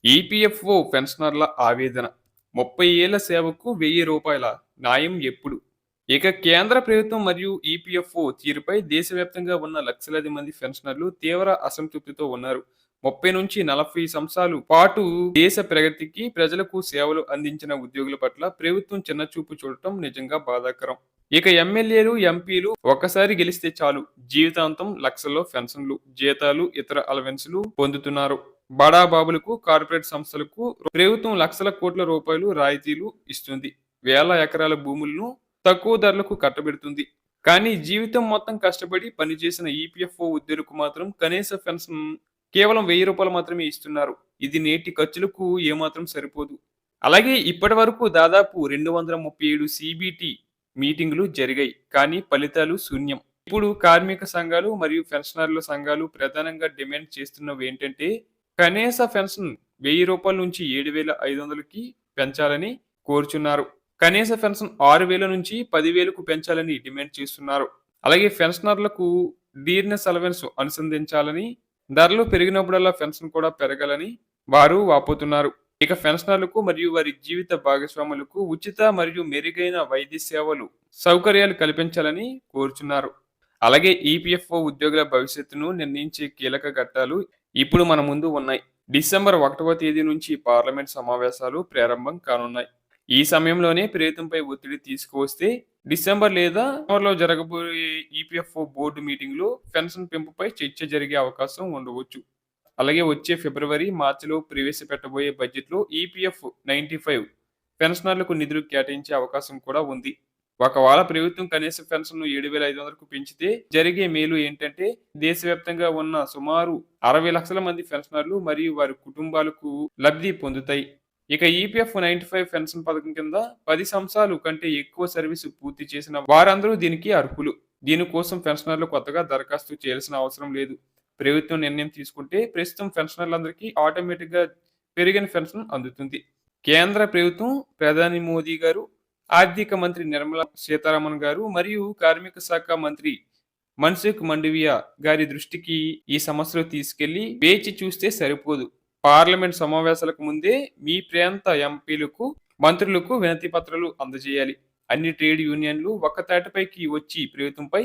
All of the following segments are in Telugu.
ఈపీఎఫ్ఓ పెన్షనర్ల ఆవేదన 30 ఏళ్ల సేవకు రూ. 1000 న్యాయం ఎప్పుడు? ఇక కేంద్ర ప్రభుత్వం మరియు ఈపీఎఫ్ఓ తీరుపై దేశవ్యాప్తంగా ఉన్న లక్షలాది మంది పెన్షనర్లు తీవ్ర అసంతృప్తితో ఉన్నారు. 30 నుంచి 40 సంవత్సరాలు పాటు దేశ ప్రగతికి ప్రజలకు సేవలు అందించిన ఉద్యోగుల పట్ల ప్రభుత్వం చిన్నచూపు చూడటం నిజంగా బాధాకరం. ఇక ఎమ్మెల్యేలు, ఎంపీలు ఒక్కసారి గెలిస్తే చాలు జీవితాంతం లక్షల్లో పెన్షన్లు, జీతాలు, ఇతర అలవెన్సులు పొందుతున్నారు. బడా బాబులకు, కార్పొరేట్ సంస్థలకు ప్రభుత్వం లక్షల కోట్ల రూపాయలు రాయితీలు ఇస్తుంది. వేల ఎకరాల భూములను తక్కువ ధరలకు కట్టబెడుతుంది. కానీ జీవితం మొత్తం కష్టపడి పనిచేసిన ఈపీఎఫ్ఓ ఉద్యోగులకు మాత్రం కనీస పెన్షన్ కేవలం రూ. 1000 మాత్రమే ఇస్తున్నారు. ఇది నేటి ఖర్చులకు ఏమాత్రం సరిపోదు. అలాగే ఇప్పటి వరకు దాదాపు 237 సిబిటి మీటింగులు జరిగాయి. కానీ ఫలితాలు శూన్యం. ఇప్పుడు కార్మిక సంఘాలు మరియు పెన్షనర్ల సంఘాలు ప్రధానంగా డిమాండ్ చేస్తున్నవి ఏంటంటే కనీస పెన్షన్ రూ. 1000 నుంచి 7,500కి పెంచాలని కోరుచున్నారు. కనీస పెన్షన్ 6,000 నుంచి 10,000కు పెంచాలని డిమాండ్ చేస్తున్నారు. అలాగే పెన్షనర్లకు డీర్నెస్ అలవెన్స్ అనుసంధించాలని, ధరలు పెరిగినప్పుడల్లా పెన్షన్ కూడా పెరగాలని వారు వాపోతున్నారు. ఇక పెన్షనర్లకు మరియు వారి జీవిత భాగస్వాములకు ఉచిత మరియు మెరుగైన వైద్య సేవలు, సౌకర్యాలు కల్పించాలని కోరుచున్నారు. అలాగే ఈపీఎఫ్ఓ ఉద్యోగుల భవిష్యత్తును నిర్ణయించే కీలక ఘట్టాలు ఇప్పుడు మన ముందు ఉన్నాయి. డిసెంబర్ 1వ తేదీ నుంచి పార్లమెంట్ సమావేశాలు ప్రారంభం కానున్నాయి. ఈ సమయంలోనే ప్రభుత్వంపై ఒత్తిడి తీసుకువస్తే డిసెంబర్ లేదా నవంబర్లో జరగబోయే ఈపీఎఫ్ఓ బోర్డు మీటింగ్లో పెన్షన్ పెంపుపై చర్చ జరిగే అవకాశం ఉండవచ్చు. అలాగే వచ్చే ఫిబ్రవరి, మార్చిలో ప్రవేశపెట్టబోయే బడ్జెట్లో ఈపీఎఫ్ 95 పెన్షనర్లకు నిధులు కేటాయించే అవకాశం కూడా ఉంది. ఒకవేళ ప్రభుత్వం కనీస పెన్షన్ను 7,500కు పెంచితే జరిగే మేలు ఏంటంటే దేశవ్యాప్తంగా ఉన్న సుమారు 60 లక్షల మంది పెన్షనర్లు మరియు వారి కుటుంబాలకు లబ్ధి పొందుతాయి. ఇక ఈపీఎఫ్ 95 పెన్షన్ పథకం కింద 10 సంవత్సరాలు కంటే ఎక్కువ సర్వీసు పూర్తి చేసిన వారందరూ దీనికి అర్హులు. దీనికోసం పెన్షనర్లు కొత్తగా దరఖాస్తు చేయాల్సిన అవసరం లేదు. ప్రభుత్వం నిర్ణయం తీసుకుంటే ప్రస్తుతం పెన్షనర్లందరికీ ఆటోమేటిక్ గా పెరిగిన పెన్షన్ అందుతుంది. కేంద్ర ప్రభుత్వం, ప్రధాని మోదీ గారు, ఆర్థిక మంత్రి నిర్మలా సీతారామన్ గారు మరియు కార్మిక శాఖ మంత్రి మన్సుఖ్ మండవియా గారి దృష్టికి ఈ సమస్యలు తీసుకెళ్లి వేచి చూస్తే సరిపోదు. పార్లమెంట్ సమావేశాలకు ముందే మీ ప్రాంత ఎంపీలకు, మంత్రులకు వినతి పత్రాలు అందజేయాలి. అన్ని ట్రేడ్ యూనియన్లు ఒక్కతాటిపైకి వచ్చి ప్రభుత్వంపై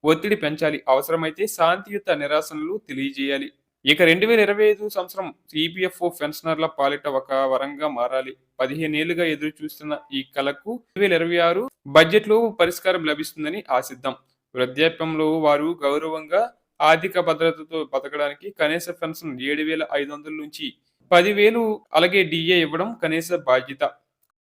ఒత్తిడి పెంచాలి. అవసరమైతే శాంతియుత నిరసనలు తెలియజేయాలి. ఇక 2025 సంవత్సరం ఈపీఎఫ్ఓ పెన్షనర్ల పాలిట ఒక వరంగా మారాలి. 15 ఏళ్లుగా ఎదురు చూస్తున్న ఈ కలకు 2026 బడ్జెట్లో పరిష్కారం లభిస్తుందని ఆశిద్దాం. వృద్ధాప్యంలో వారు గౌరవంగా, ఆర్థిక భద్రతతో బతకడానికి కనీస పెన్షన్ 7,500 నుంచి 10,000 అలాగే డిఏ ఇవ్వడం కనీస బాధ్యత.